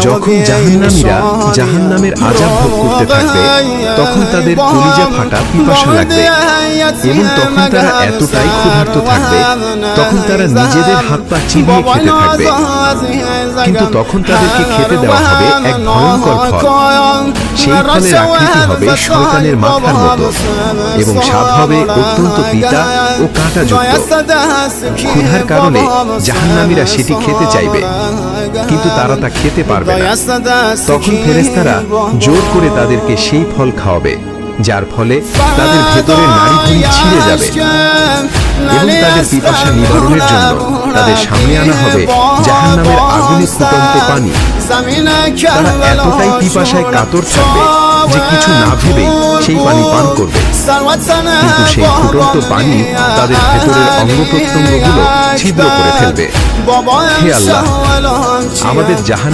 যখন জাহান্নামীরা জাহান্নামের আযাব ভোগ করতে থাকবে তখন তাদের কলিজা ফাটা পিপাসা লাগবে এবং তখন তারা এতটাই ক্ষুধার্ত থাকবে তখন তারা নিজেদের হাত পা চিবিয়ে খেতে থাকবে, কিন্তু তখন তাদেরকে খেতে দেওয়া হবে এক ভয়ঙ্কর ফল। সেই ফলের আকৃতি হবে শয়তানের মাথার মতো এবং স্বাদ হবে অত্যন্ত পিতা ও কাঁটাযুক্ত। ক্ষুধার কারণে জাহান্নামীরা সেটি খেতে চাইবে, কিন্তু তারা তা খেতে পারবে না। তখন ফেরেশতারা জোর করে তাদেরকে সেই ফল খাওয়াবে, যার ফলে তাদের ভেতরের নাড়িভুঁড়ি ছিঁড়ে যাবে এবং তাদের পিপাসা নিবারণের জন্য তাদের সামনে আনা হবে জাহান্নামের আগুনে ফুটন্ত পানি। তারা এতটাই পিপাসায় কাতর থাকবে যে কিছু না ভেবেই সেই পানি পান করবে, কিন্তু সেই ফুটন্ত পানি তাদের ভেতরের অঙ্গ প্রত্যঙ্গগুলো ছিদ্র করে ফেলবে। হে আল্লাহ, আমাদের জাহান্নাম